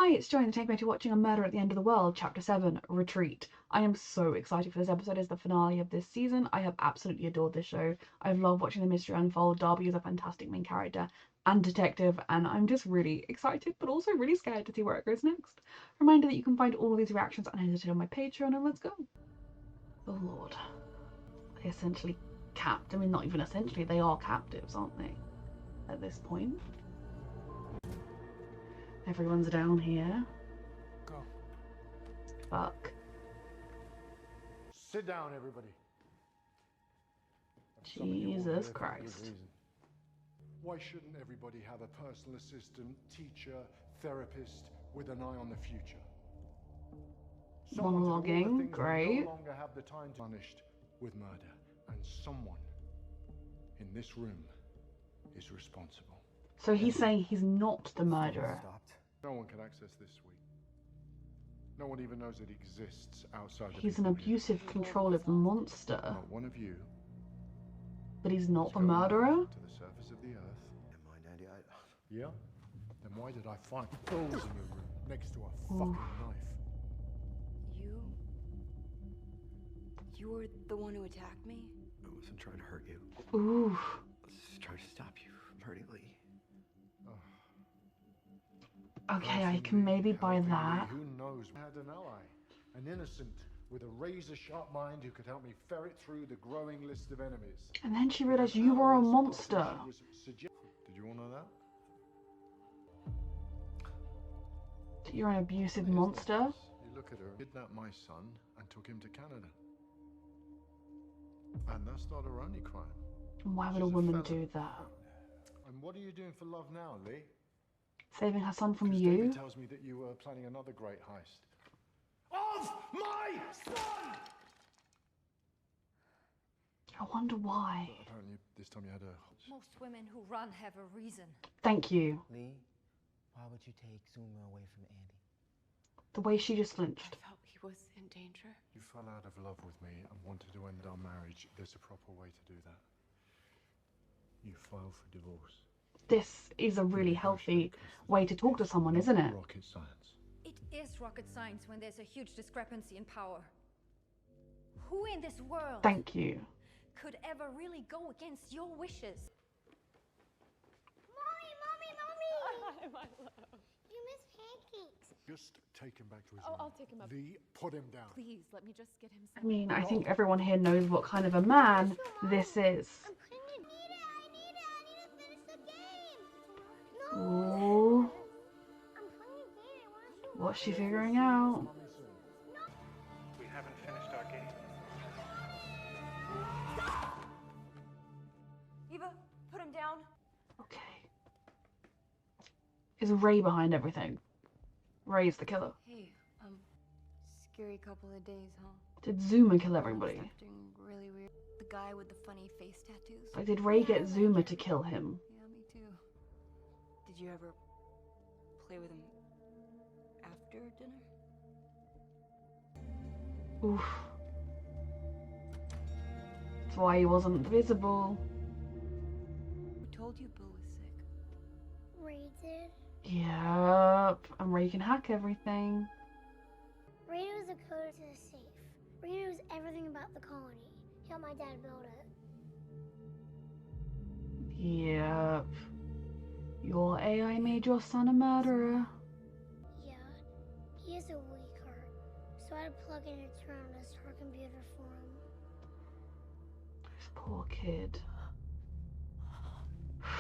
Hi, it's Joy, and take me to watching A Murder at the End of the World, Chapter 7, Retreat. I am so excited for this episode. It's the finale of this season. I have absolutely adored this show. I've loved watching the mystery unfold. Darby is a fantastic main character and detective, and I'm just really excited, but also really scared to see where it goes next. Reminder that you can find all of these reactions unedited on my Patreon, and let's go. Oh lord. They essentially I mean, not even essentially, they are captives, aren't they? At this point. Everyone's down here. Go. Fuck. Sit down, everybody. Jesus Christ. Why shouldn't everybody have a personal assistant, teacher, therapist with an eye on the future? Monologuing, great. No longer have the time to be punished with murder, and someone in this room is responsible. So he's saying he's not the murderer. No one can access this suite. No one even knows it exists outside. He's an abusive, controlling monster. Not one of you. But he's not the murderer? To the surface of the earth. Never mind, Andy. Yeah? Then why did I find pills in your room next to a fucking knife? You were the one who attacked me? I wasn't trying to hurt you. Ooh. I was just trying to stop you from hurting Lee. Okay, I can maybe buy that. Who knows? I had an ally, an innocent with a razor-sharp mind who could help me ferret through the growing list of enemies. And then she realized you were a monster. Did you all know that? You're an abusive monster. You look at her, kidnapped my son and took him to Canada. And that's not her only crime. Why would a woman do that? And what are you doing for love now, Lee? Saving her son from David you? tells me that you were planning another great heist. Of my son! I wonder why. But apparently this time you had a... Most women who run have a reason. Thank you. Lee, why would you take Zuma away from Andy? The way she just flinched. I felt he was in danger. You fell out of love with me and wanted to end our marriage. There's a proper way to do that. You file for divorce. This is a really healthy way to talk to someone, isn't it? Rocket science. It is rocket science when there's a huge discrepancy in power. Who in this world Thank you. could ever really go against your wishes? Mommy! Hi, my love. You miss pancakes. Just take him back to his Oh, room. I'll take him up. Lee, put him down. Please, let me just get him I some. mean, I think everyone here knows what kind of a man this is. I'm putting it. I need to finish the game. Ooh. I'm playing a game. I want to show What's she figuring out? We haven't finished our game. Eva, put him down. Okay. Is Ray behind everything? Ray's the killer. Hey, scary couple of days, huh? Did Zuma kill everybody? Acting really weird. The guy with the funny face tattoos. Like, did Ray get Zuma to kill him? Yeah, me too. Did you ever play with him after dinner? Oof. That's why he wasn't visible. Who told you Bill was sick? Ray did. Yep. And Ray can hack everything. Ray knows the code to the safe. Ray knows everything about the colony. He helped my dad build it. Yep. Your AI made your son a murderer. Yeah, he has a weak heart, so I had to plug in and turn on his her computer for him. This poor kid. Are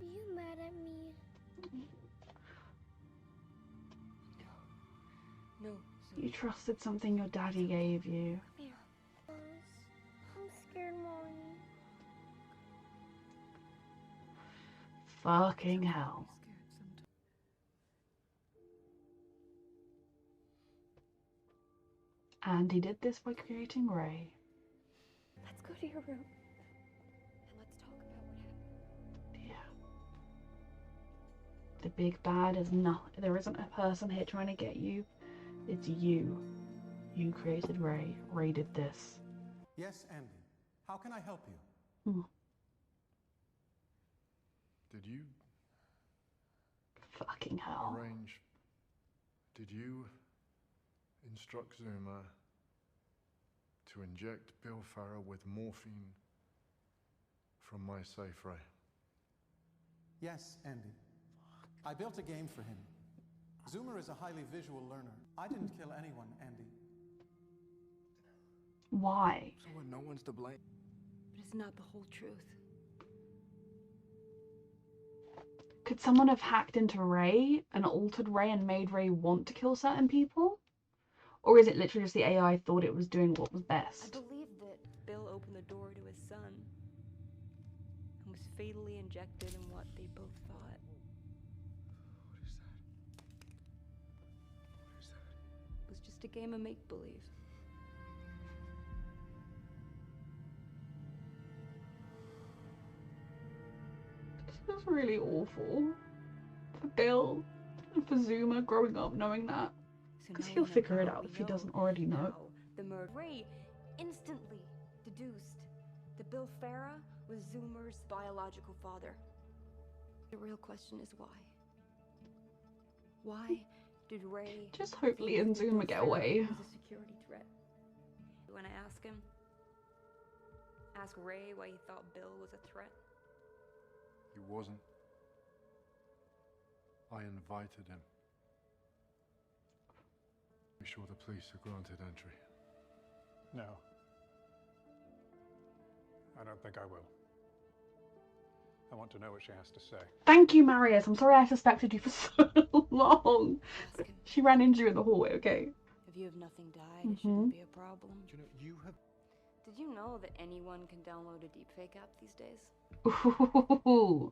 you mad at me? No. You trusted something your daddy gave you. I'm scared, Mommy. Fucking hell. And he did this by creating Ray. Let's go to your room. And let's talk about what happened. Yeah. The big bad is not. There isn't a person here trying to get you. It's you. You created Ray. Ray did this. Yes, Andy. How can I help you? Did you Fucking hell. Arrange. Did you instruct Zuma to inject Bill Farrer with morphine from my safe, Ray? Yes, Andy. I built a game for him. Zoomer is a highly visual learner. I didn't kill anyone, Andy. Why? So what? No one's to blame. But it's not the whole truth. Could someone have hacked into Ray and altered Ray and made Ray want to kill certain people? Or is it literally just the AI thought it was doing what was I best? believe that Bill opened the door to his son and was fatally injected in what they both thought. What is that? What is that? It was just a game of make-believe. This is really awful. For Bill and for Zuma growing up knowing that. So Because now he'll we know figure it now, out we if he know doesn't already know. now the murder. Ray instantly deduced that Bill Farah was Zoomer's biological father. The real question is why? Why did Ray Just hope Lee think and that Zuma Bill get Farah away. was a security threat? When I ask him, ask Ray why he thought Bill was a threat. He wasn't. I invited him. Be sure the police are granted entry. No. I don't think I will. I want to know what she has to say. Thank you, Marius. I'm sorry I suspected you for so long. Ask him. She ran into you in the hallway, okay? If you have nothing to hide, it shouldn't be a problem. Do you know you have? Did you know that anyone can download a deepfake app these days? Ooh.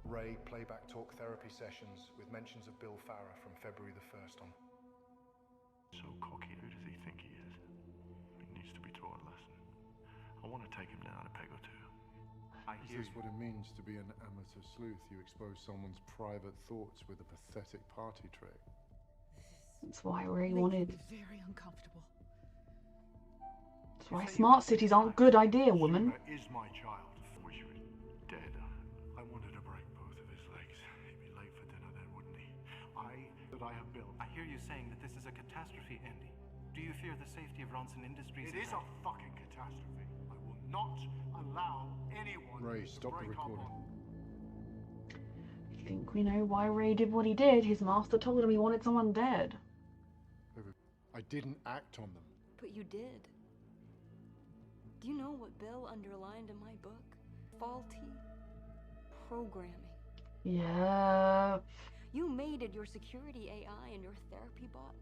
Ray playback talk therapy sessions with mentions of Bill Farrer from February the 1st on. So cocky, who does he think he is? He needs to be taught a lesson. I want to take him down a peg or two. Is this what it means to be an amateur sleuth? You expose someone's private thoughts with a pathetic party trick. That's why Ray wanted. Very uncomfortable. That's why smart cities aren't a good idea, woman. Zuma is my child. I wish he was dead. I wanted to break both of his legs. He'd be late for dinner then, wouldn't he? I have built. I hear you saying that this is a catastrophe, Andy. Do you fear the safety of Ronson Industries? It is a fucking catastrophe. I will not allow anyone Ray, to stop the break our recording. bond. I think we know why Ray did what he did. His master told him he wanted someone dead. I didn't act on them. But you did. Do you know what Bill underlined in my book? Faulty programming. Yeah. You made it your security AI and your therapy bot.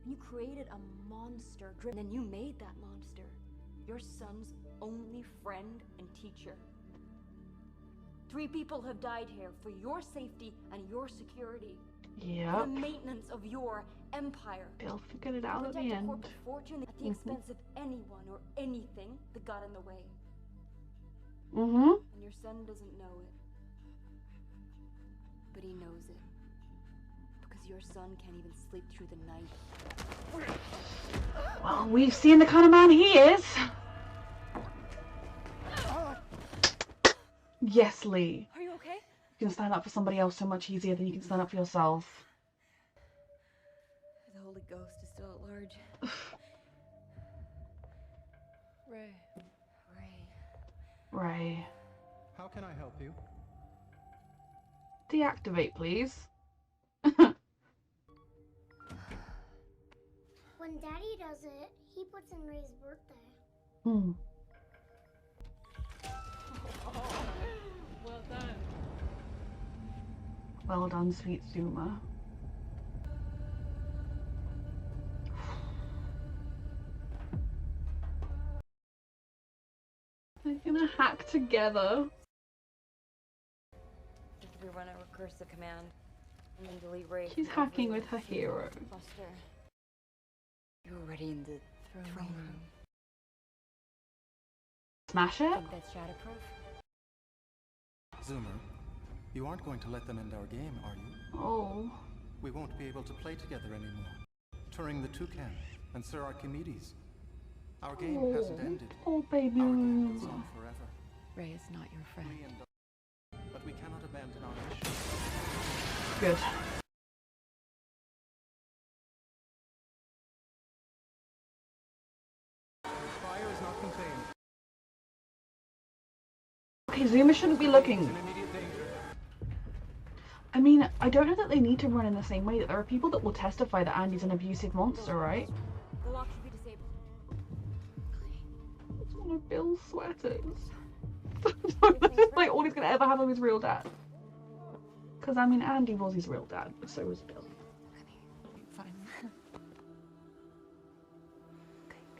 You created a monster, and then you made that monster your son's only friend and teacher. 3 people have died here for your safety and your security. For Yep. the maintenance of your empire. Bill figured it out at Protect the a end. corporate fortune at the expense of anyone or anything that got in the way. Mm-hmm. And your son doesn't know it. But he knows it. Because your son can't even sleep through the night. Well, we've seen the kind of man he is. Yes, Lee. Are you okay? You can stand up for somebody else so much easier than you can stand up for yourself. The Holy Ghost is still at large. Ray. Ray. How can I help you? Deactivate, please. When Daddy does it, he puts in Ray's birthday. Hmm. Well done. Well done, sweet Zuma. They're gonna hack together. We run a recursive command. And then delete Ray. She's from hacking every with her hero. cluster. You're already in the throne room. Smash it? Think that's shatterproof? Zoomer, you aren't going to let them end our game, are you? Oh. We won't be able to play together anymore. Turing the Toucan and Sir Archimedes. Our game hasn't ended. Oh, baby. Our game goes on forever. Ray is not your friend. But we cannot abandon our mission. Good. Fire is not contained. Okay, Zuma shouldn't be looking. In immediate danger. I mean, I don't know that they need to run in the same way. That there are people that will testify that Andy's an abusive monster, right? The lock should be disabled. It's one of Bill's sweaters. This is like all he's gonna ever have of his real dad. Because I mean, Andy was his real dad, but so was Bill. Fine.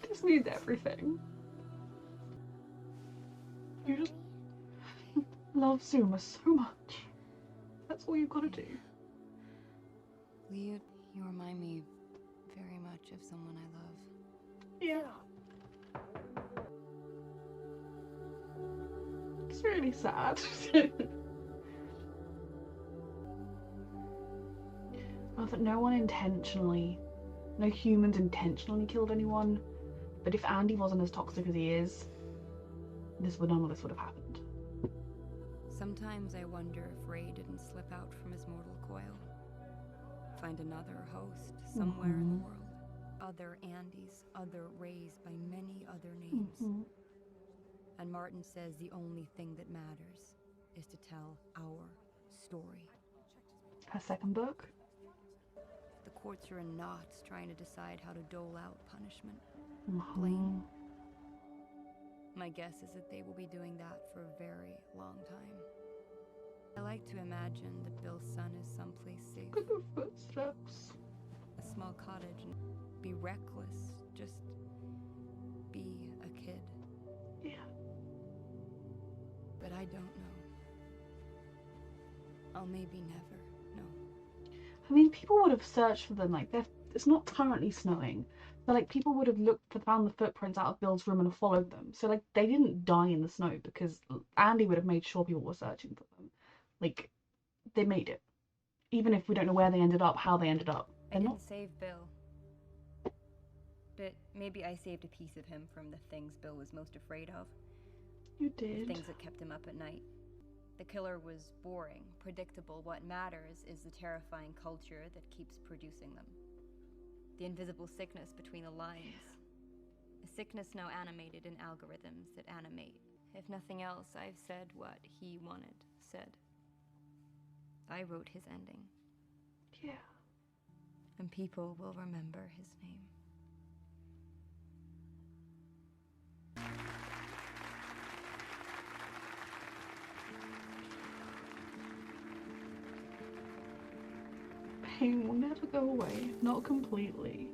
Just needs everything. You just love Zuma so much. That's all you've got to do. Lee, you remind me very much of someone I love. Yeah. It's really sad. Well, that no humans intentionally killed anyone. But if Andy wasn't as toxic as he is, none of this would have happened. Sometimes I wonder if Ray didn't slip out from his mortal coil. Find another host somewhere in the world. Other Andys, other Rays by many other names. And Martin says the only thing that matters is to tell our story. Her second book? The courts are in knots trying to decide how to dole out punishment. Blame. My guess is that they will be doing that for a very long time. I like to imagine that Bill's son is someplace safe. Look at the footsteps. A small cottage and be reckless. Just be a kid. Yeah. But I don't know. I'll maybe never know. I mean, people would have searched for them. Like, it's not currently snowing. But, like, people would have found the footprints out of Bill's room and followed them. So, like, they didn't die in the snow because Andy would have made sure people were searching for them. Like, they made it. Even if we don't know where they ended up, how they ended up. I didn't save Bill. But maybe I saved a piece of him from the things Bill was most afraid of. You did. The things that kept him up at night. The killer was boring, predictable. What matters is the terrifying culture that keeps producing them. The invisible sickness between the lines. A sickness now animated in algorithms that animate. If nothing else, I've said what he wanted said. I wrote his ending. Yeah. And people will remember his name. Pain will never go away. Not completely.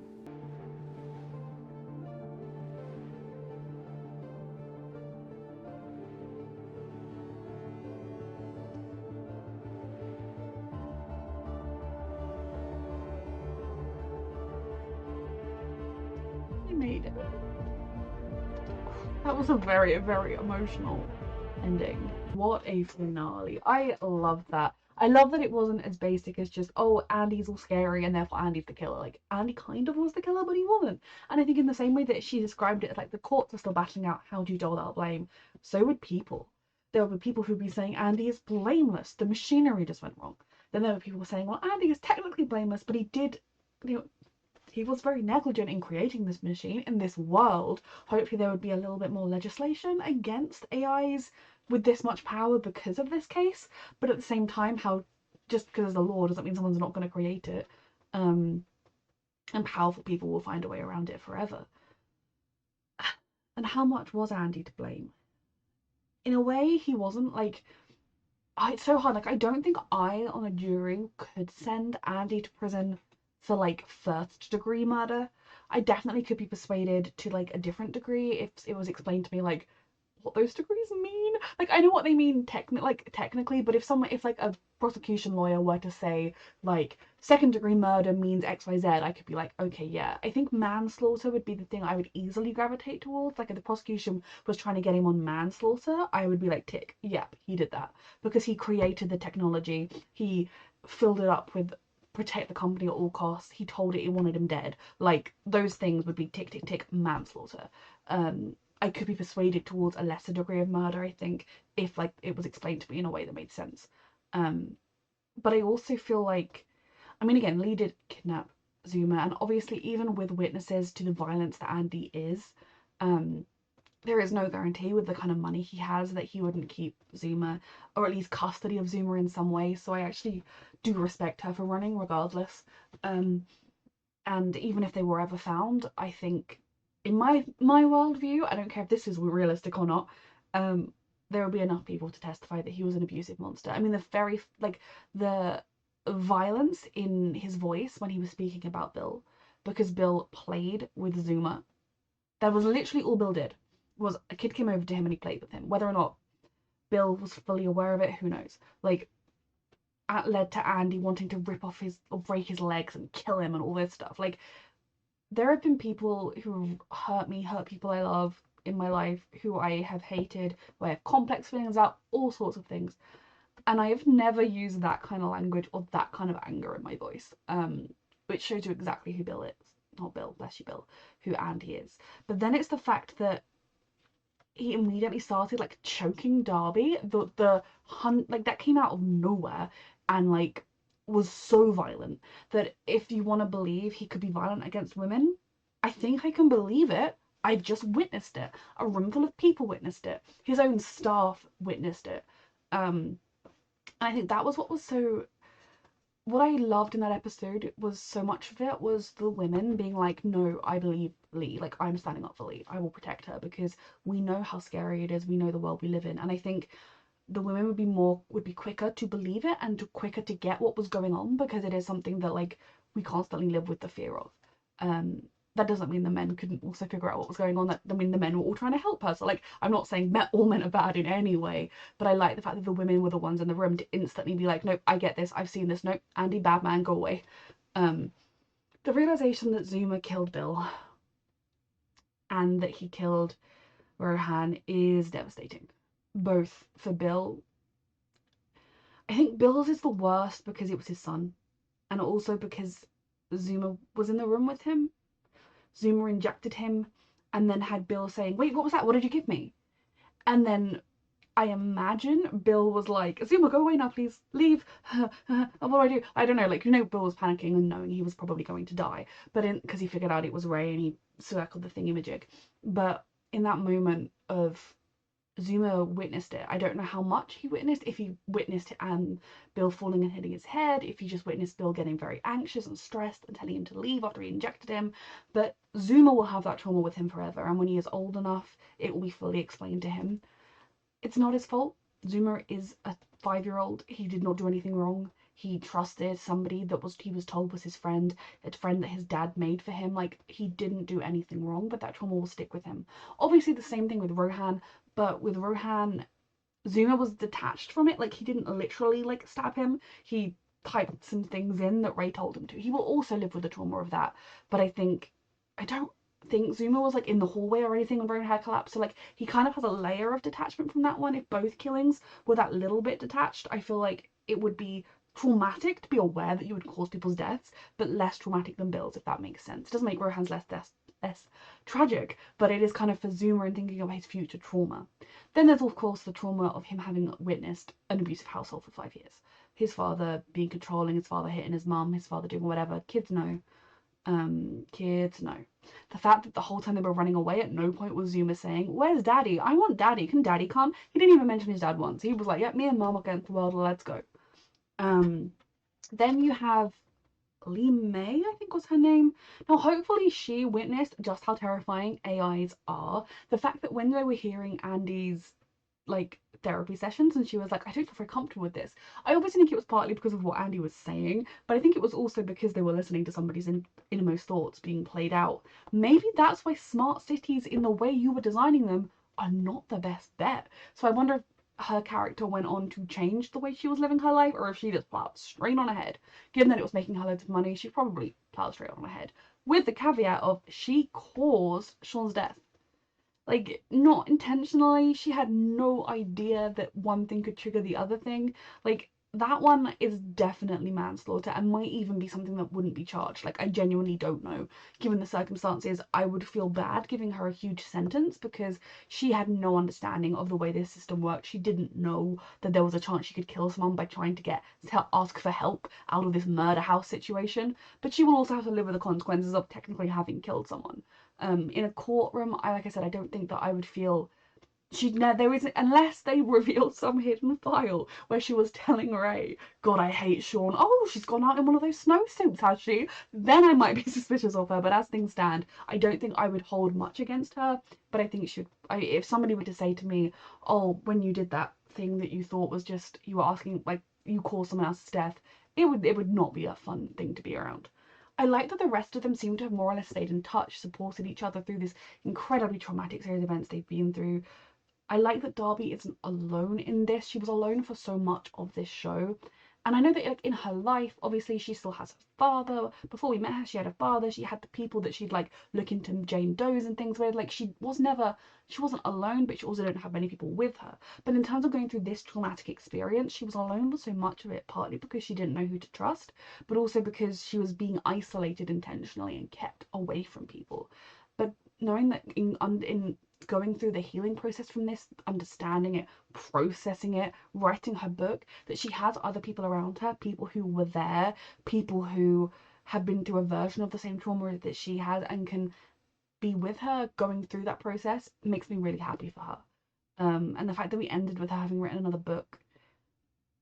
You made it. That was a very, very emotional ending. What a finale. I love that. I love that it wasn't as basic as just, oh, Andy's all scary and therefore Andy's the killer. Like, Andy kind of was the killer, but he wasn't. And I think in the same way that she described it, like, the courts are still battling out how do you dole out blame, so would people. There would be people who'd be saying Andy is blameless, the machinery just went wrong. Then there were people saying, well, Andy is technically blameless, but he did, he was very negligent in creating this machine in this world. Hopefully there would be a little bit more legislation against AIs with this much power because of this case, but at the same time, how just because there's a law doesn't mean someone's not going to create it, and powerful people will find a way around it forever. And how much was Andy to blame? In a way, he wasn't. Like, it's so hard. Like, I don't think I, on a jury, could send Andy to prison for, like, first-degree murder. I definitely could be persuaded to, like, a different degree if it was explained to me, like, what those degrees mean. Like, I know what they mean technically, but if like a prosecution lawyer were to say like second-degree murder means XYZ, I could be like, okay, yeah. I think manslaughter would be the thing I would easily gravitate towards. Like, if the prosecution was trying to get him on manslaughter, I would be like, tick, yep, he did that because he created the technology, he filled it up with protect the company at all costs, he told it he wanted him dead. Like, those things would be tick tick tick manslaughter. I could be persuaded towards a lesser degree of murder, I think, if like it was explained to me in a way that made sense. But I also feel like, I mean, again, Lee did kidnap Zuma, and obviously, even with witnesses to the violence that Andy is, there is no guarantee with the kind of money he has that he wouldn't keep Zuma, or at least custody of Zuma in some way. So I actually do respect her for running regardless. And even if they were ever found, I think in my worldview, I don't care if this is realistic or not, there will be enough people to testify that he was an abusive monster. I mean, the violence in his voice when he was speaking about Bill, because Bill played with Zuma. That was literally all Bill did. Was a kid came over to him and he played with him. Whether or not Bill was fully aware of it, who knows? Like, that led to Andy wanting to rip off his or break his legs and kill him and all this stuff. Like, there have been people who hurt me, hurt people I love in my life, who I have hated, who I have complex feelings about, all sorts of things. And I have never used that kind of language or that kind of anger in my voice. Which shows you exactly who Bill is. Not Bill, bless you, Bill, who Andy is. But then it's the fact that he immediately started like choking Darby. The hunt, like, that came out of nowhere and like was so violent that if you want to believe he could be violent against women, I think I can believe it. I've just witnessed it. A room full of people witnessed it. His own staff witnessed it. I think that was what I loved in that episode. Was so much of it was the women being like, no, I believe Lee, like, I'm standing up for Lee, I will protect her, because we know how scary it is, we know the world we live in. And I think the women would be quicker to believe it and quicker to get what was going on, because it is something that, like, we constantly live with the fear of. That doesn't mean the men couldn't also figure out what was going on. That, I mean, the men were all trying to help her. So, like, I'm not saying all men are bad in any way, but I like the fact that the women were the ones in the room to instantly be like, nope, I get this, I've seen this, nope, Andy, bad man, go away. The realization that Zuma killed Bill and that he killed Rohan is devastating. Both for Bill. I think Bill's is the worst because it was his son, and also because Zuma was in the room with him. Zuma injected him and then had Bill saying, wait, what was that? What did you give me? And then I imagine Bill was like, Zuma, go away now, please. Leave. What do I do? I don't know. Like, Bill was panicking and knowing he was probably going to die. But because he figured out it was Ray and he circled the thingamajig. But in that moment of Zuma witnessed it. I don't know how much he witnessed, if he witnessed it and Bill falling and hitting his head, if he just witnessed Bill getting very anxious and stressed and telling him to leave after he injected him. But Zuma will have that trauma with him forever, and when he is old enough, it will be fully explained to him. It's not his fault. Zuma is a 5-year-old. He did not do anything wrong. He trusted somebody that he was told was his friend, a friend that his dad made for him. Like, he didn't do anything wrong, but that trauma will stick with him. Obviously, the same thing with Rohan, but with Rohan, Zuma was detached from it. Like, he didn't literally, like, stab him. He typed some things in that Ray told him to. He will also live with the trauma of that. But I don't think Zuma was, like, in the hallway or anything when Rohan had collapsed. So, like, he kind of has a layer of detachment from that one. If both killings were that little bit detached, I feel like it would be traumatic to be aware that you would cause people's deaths, but less traumatic than Bill's, if that makes sense. It doesn't make Rohan's less tragic, but it is kind of for Zuma and thinking of his future trauma. Then there's, of course, the trauma of him having witnessed an abusive household for 5 years. His father being controlling, his father hitting his mum, his father doing whatever. Kids know. Kids know. The fact that the whole time they were running away, at no point was Zuma saying, where's daddy? I want daddy. Can daddy come? He didn't even mention his dad once. He was like, yep, me and mum are going to the world, let's go. Then you have Lee May, I think was her name. Now, hopefully she witnessed just how terrifying AIs are. The fact that when they were hearing Andy's, like, therapy sessions and she was like, I don't feel very comfortable with this. I obviously think it was partly because of what Andy was saying, but I think it was also because they were listening to somebody's innermost thoughts being played out. Maybe that's why smart cities, in the way you were designing them, are not the best bet. So I wonder if her character went on to change the way she was living her life, or if she just plowed straight on ahead. Given that it was making her loads of money, she probably plowed straight on ahead. With the caveat of she caused Sean's death. Like, not intentionally. She had no idea that one thing could trigger the other thing. Like, that one is definitely manslaughter and might even be something that wouldn't be charged. Like, I genuinely don't know. Given the circumstances, I would feel bad giving her a huge sentence because she had no understanding of the way this system worked. She didn't know that there was a chance she could kill someone by trying to ask for help out of this murder house situation. But she will also have to live with the consequences of technically having killed someone. In a courtroom, like I said, I don't think that I would feel there isn't, unless they reveal some hidden file where she was telling Ray, God, I hate Sean. Oh, she's gone out in one of those snowsuits, has she? Then I might be suspicious of her. But as things stand, I don't think I would hold much against her. But I think if somebody were to say to me, oh, when you did that thing that you thought was just, you were asking, like, you caused someone else's death, it would not be a fun thing to be around. I like that the rest of them seem to have more or less stayed in touch, supported each other through this incredibly traumatic series of events they've been through. I like that Darby isn't alone in this. She was alone for so much of this show. And I know that, like, in her life, obviously she still has her father. Before we met her, she had a father. She had the people that she'd like look into Jane Doe's and things with. Like, she wasn't alone, but she also didn't have many people with her. But in terms of going through this traumatic experience, she was alone for so much of it, partly because she didn't know who to trust, but also because she was being isolated intentionally and kept away from people. But knowing that in going through the healing process from this, understanding it, processing it, writing her book, that she has other people around her, people who were there, people who have been through a version of the same trauma that she has and can be with her going through that process, makes me really happy for her. And the fact that we ended with her having written another book,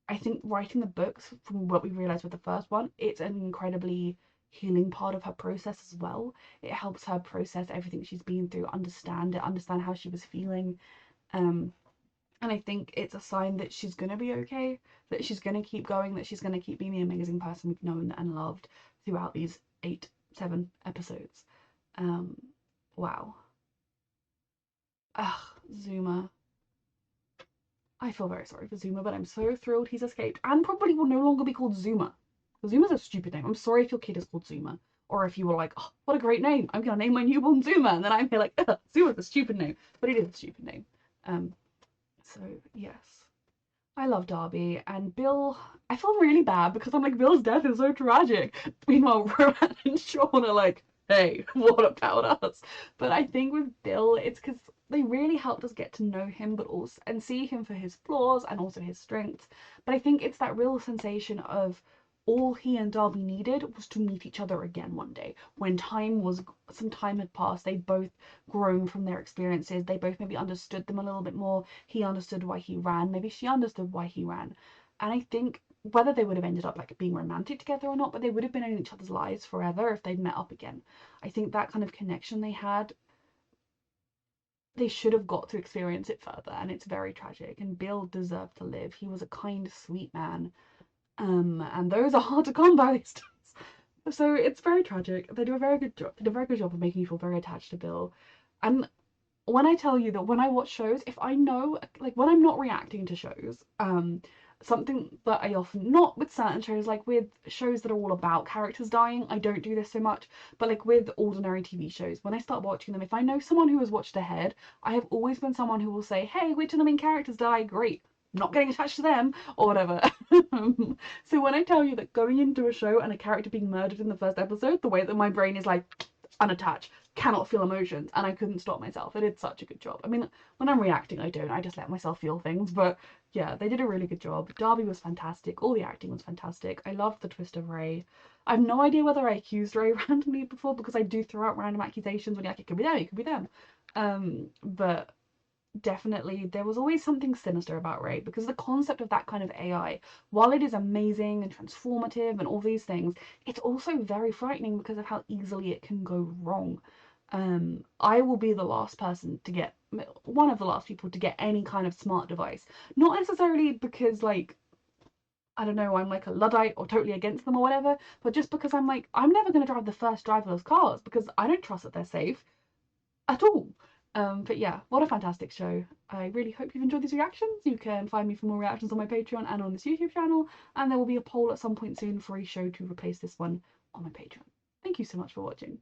I think writing the books, from what we realized with the first one, it's an incredibly healing part of her process as well. It helps her process everything she's been through, understand it, understand how she was feeling. Um, and I think it's a sign that she's gonna be okay, that she's gonna keep going, that she's gonna keep being the amazing person we've known and loved throughout these 7 episodes. Um, wow. Ugh, Zuma. I feel very sorry for Zuma, but I'm so thrilled he's escaped and probably will no longer be called Zuma. Zuma's a stupid name. I'm sorry if your kid is called Zuma. Or if you were like, oh, what a great name. I'm going to name my newborn Zuma. And then I'm here like, Zuma's a stupid name. But it is a stupid name. So, yes. I love Darby. And Bill, I feel really bad because I'm like, Bill's death is so tragic. Meanwhile, Rowan and Sean are like, hey, what about us? But I think with Bill, it's because they really helped us get to know him, but also and see him for his flaws and also his strengths. But I think it's that real sensation of all he and Darby needed was to meet each other again one day. When some time had passed, they both grown from their experiences. They both maybe understood them a little bit more. He understood why he ran. Maybe she understood why he ran. And I think whether they would have ended up like being romantic together or not, but they would have been in each other's lives forever if they'd met up again. I think that kind of connection they had, they should have got to experience it further, and it's very tragic. And Bill deserved to live. He was a kind, sweet man, and those are hard to come by these days. So it's very tragic. They do a very good job. They do a very good job of making you feel very attached to Bill. And when I tell you that when I watch shows, if I know, like when I'm not reacting to shows, something that I often, not with certain shows, like with shows that are all about characters dying, I don't do this so much, but like with ordinary TV shows, when I start watching them, if I know someone who has watched ahead, I have always been someone who will say, hey, which of the main characters die? Great. Not getting attached to them, or whatever. So when I tell you that going into a show and a character being murdered in the first episode, the way that my brain is like unattached, cannot feel emotions, and I couldn't stop myself. They did such a good job. I mean, when I'm reacting, I don't. I just let myself feel things, but yeah, they did a really good job. Darby was fantastic. All the acting was fantastic. I loved the twist of Ray. I have no idea whether I accused Ray randomly before, because I do throw out random accusations when you're like, it could be them, it could be them. But definitely there was always something sinister about Ray, because the concept of that kind of AI, while it is amazing and transformative and all these things, it's also very frightening because of how easily it can go wrong. I will be the last person to get, one of the last people to get any kind of smart device. Not necessarily because, like, I don't know, I'm like a Luddite or totally against them or whatever, but just because I'm like, I'm never going to drive the first driverless cars because I don't trust that they're safe at all. But yeah, what a fantastic show. I really hope you've enjoyed these reactions. You can find me for more reactions on my Patreon and on this YouTube channel, and there will be a poll at some point soon for a show to replace this one on my Patreon. Thank you so much for watching.